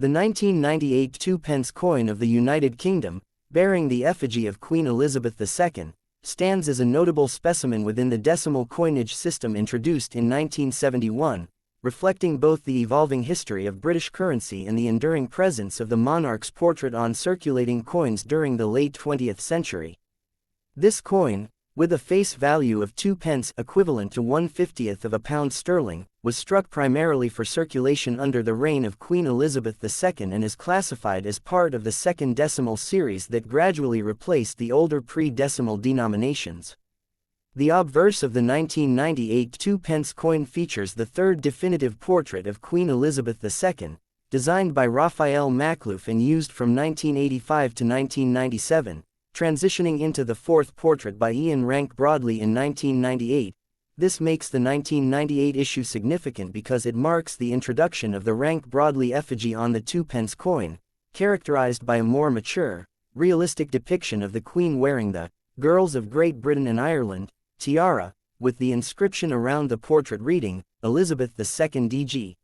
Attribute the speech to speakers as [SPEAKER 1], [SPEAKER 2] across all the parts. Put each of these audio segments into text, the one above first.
[SPEAKER 1] The 1998 2-pence coin of the United Kingdom, bearing the effigy of Queen Elizabeth II, stands as a notable specimen within the decimal coinage system introduced in 1971, reflecting both the evolving history of British currency and the enduring presence of the monarch's portrait on circulating coins during the late 20th century. This coin, with a face value of 2 pence equivalent to 1/50th of a pound sterling, was struck primarily for circulation under the reign of Queen Elizabeth II and is classified as part of the second decimal series that gradually replaced the older pre-decimal denominations. The obverse of the 1998 2-pence coin features the third definitive portrait of Queen Elizabeth II, designed by Raphael Maklouf and used from 1985 to 1997. Transitioning into the fourth portrait by Ian Rank Broadley in 1998. This makes the 1998 issue significant because it marks the introduction of the Rank Broadley effigy on the 2-pence coin, characterized by a more mature, realistic depiction of the Queen wearing the Girls of Great Britain and Ireland tiara, with the inscription around the portrait reading, Elizabeth II DG.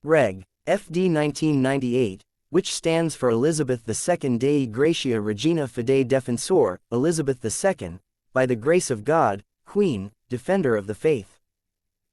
[SPEAKER 1] Reg. FD 1998. Which stands for Elizabeth II Dei Gratia Regina Fidei Defensor, Elizabeth II, by the grace of God, Queen, Defender of the Faith.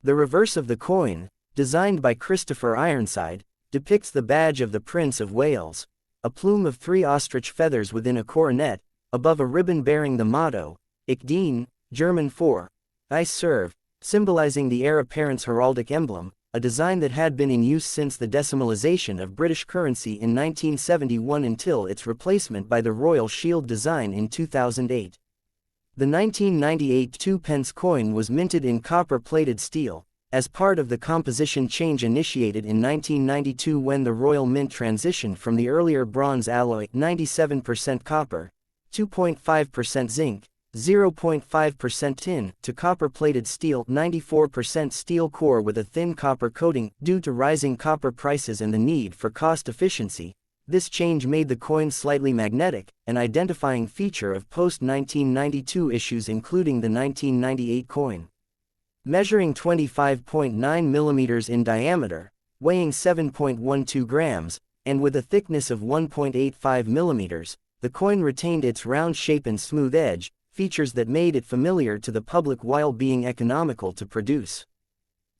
[SPEAKER 1] The reverse of the coin, designed by Christopher Ironside, depicts the badge of the Prince of Wales, a plume of 3 ostrich feathers within a coronet, above a ribbon bearing the motto, Ich Dien, German for I serve, symbolizing the heir apparent's heraldic emblem, a design that had been in use since the decimalization of British currency in 1971 until its replacement by the Royal Shield design in 2008. The 1998 2-pence coin was minted in copper-plated steel, as part of the composition change initiated in 1992 when the Royal Mint transitioned from the earlier bronze alloy 97% copper, 2.5% zinc, 0.5% tin, to copper-plated steel 94% steel core with a thin copper coating. Due to rising copper prices and the need for cost efficiency, this change made the coin slightly magnetic, an identifying feature of post-1992 issues including the 1998 coin. Measuring 25.9 mm in diameter, weighing 7.12 grams, and with a thickness of 1.85 mm, the coin retained its round shape and smooth edge, features that made it familiar to the public while being economical to produce.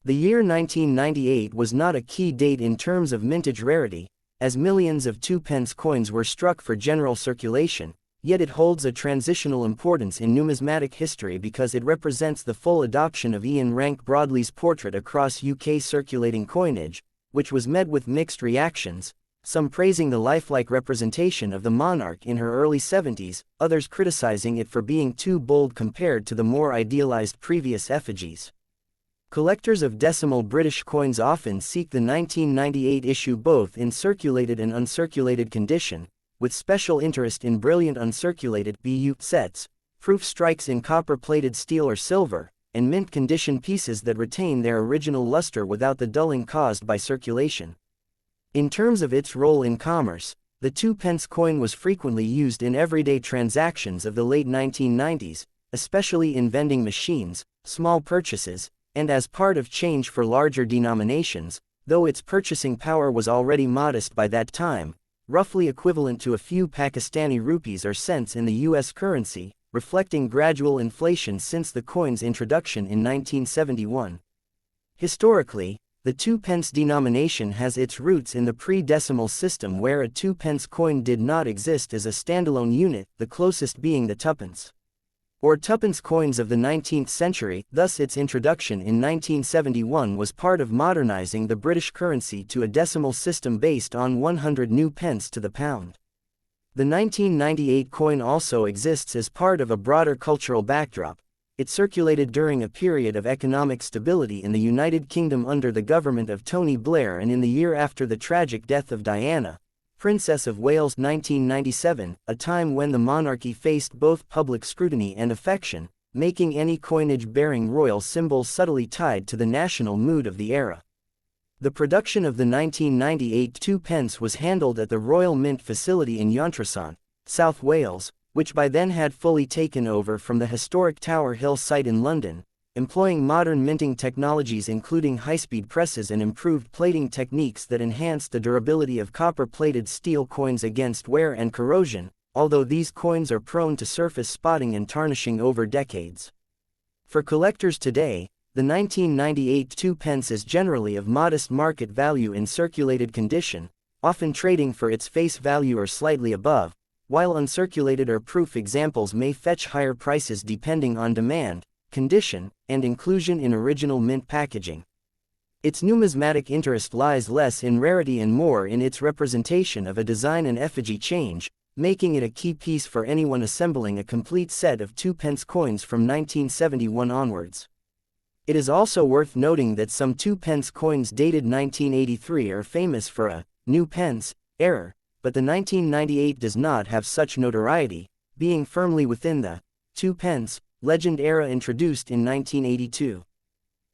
[SPEAKER 1] The year 1998 was not a key date in terms of mintage rarity, as millions of 2-pence coins were struck for general circulation, yet it holds a transitional importance in numismatic history because it represents the full adoption of Ian Rank Broadley's portrait across UK circulating coinage, which was met with mixed reactions, some praising the lifelike representation of the monarch in her early 70s, others criticizing it for being too bold compared to the more idealized previous effigies. Collectors of decimal British coins often seek the 1998 issue both in circulated and uncirculated condition, with special interest in brilliant uncirculated BU sets, proof strikes in copper-plated steel or silver, and mint condition pieces that retain their original luster without the dulling caused by circulation. In terms of its role in commerce, the 2-pence coin was frequently used in everyday transactions of the late 1990s, especially in vending machines, small purchases, and as part of change for larger denominations, though its purchasing power was already modest by that time, roughly equivalent to a few Pakistani rupees or cents in the US currency, reflecting gradual inflation since the coin's introduction in 1971. Historically, the 2-pence denomination has its roots in the pre-decimal system where a 2-pence coin did not exist as a standalone unit, the closest being the tuppence or tuppence coins of the 19th century, thus its introduction in 1971 was part of modernizing the British currency to a decimal system based on 100 new pence to the pound. The 1998 coin also exists as part of a broader cultural backdrop. It circulated during a period of economic stability in the United Kingdom under the government of Tony Blair and in the year after the tragic death of Diana, Princess of Wales 1997, a time when the monarchy faced both public scrutiny and affection, making any coinage bearing royal symbols subtly tied to the national mood of the era. The production of the 1998 2-pence was handled at the Royal Mint facility in Llantrisant, South Wales, which by then had fully taken over from the historic Tower Hill site in London, employing modern minting technologies including high-speed presses and improved plating techniques that enhance the durability of copper-plated steel coins against wear and corrosion, although these coins are prone to surface spotting and tarnishing over decades. For collectors today, the 1998 2 pence is generally of modest market value in circulated condition, often trading for its face value or slightly above, while uncirculated or proof examples may fetch higher prices depending on demand, condition, and inclusion in original mint packaging. Its numismatic interest lies less in rarity and more in its representation of a design and effigy change, making it a key piece for anyone assembling a complete set of 2 pence coins from 1971 onwards. It is also worth noting that some 2 pence coins dated 1983 are famous for a new pence error, but the 1998 does not have such notoriety, being firmly within the 2 pence legend era introduced in 1982.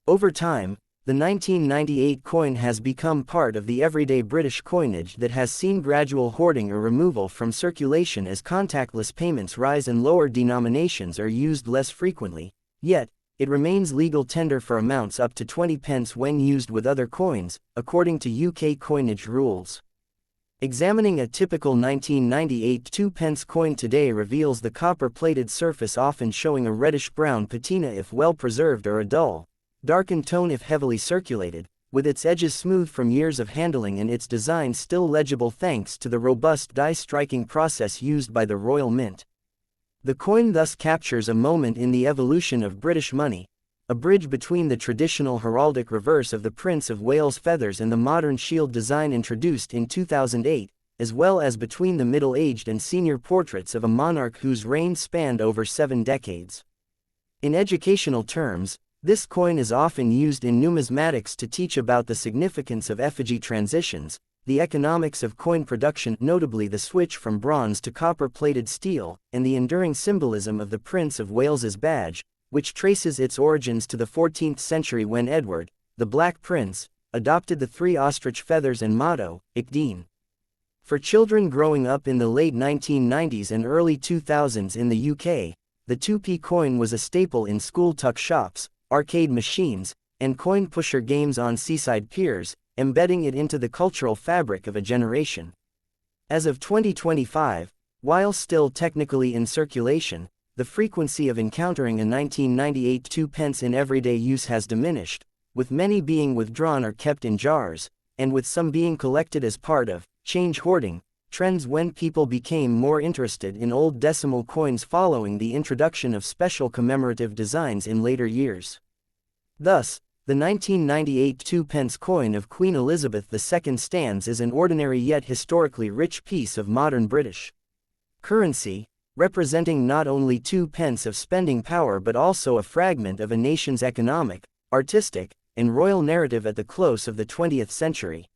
[SPEAKER 1] Over time, the 1998 coin has become part of the everyday British coinage that has seen gradual hoarding or removal from circulation as contactless payments rise and lower denominations are used less frequently, yet, it remains legal tender for amounts up to 20 pence when used with other coins, according to UK coinage rules. Examining a typical 1998 2 pence coin today reveals the copper-plated surface often showing a reddish-brown patina if well preserved or a dull, darkened tone if heavily circulated, with its edges smooth from years of handling and its design still legible thanks to the robust die-striking process used by the Royal Mint. The coin thus captures a moment in the evolution of British money, a bridge between the traditional heraldic reverse of the Prince of Wales feathers and the modern shield design introduced in 2008, as well as between the middle-aged and senior portraits of a monarch whose reign spanned over 7 decades. In educational terms, this coin is often used in numismatics to teach about the significance of effigy transitions, the economics of coin production, notably the switch from bronze to copper-plated steel, and the enduring symbolism of the Prince of Wales's badge, which traces its origins to the 14th century when Edward, the Black Prince, adopted the 3 ostrich feathers and motto, Dien. For children growing up in the late 1990s and early 2000s in the UK, the 2p coin was a staple in school tuck shops, arcade machines, and coin pusher games on seaside piers, embedding it into the cultural fabric of a generation. As of 2025, while still technically in circulation, the frequency of encountering a 1998 2 pence in everyday use has diminished, with many being withdrawn or kept in jars, and with some being collected as part of change hoarding trends when people became more interested in old decimal coins following the introduction of special commemorative designs in later years. Thus, the 1998 2 pence coin of Queen Elizabeth II stands as an ordinary yet historically rich piece of modern British currency, representing not only 2 pence of spending power but also a fragment of a nation's economic, artistic, and royal narrative at the close of the 20th century.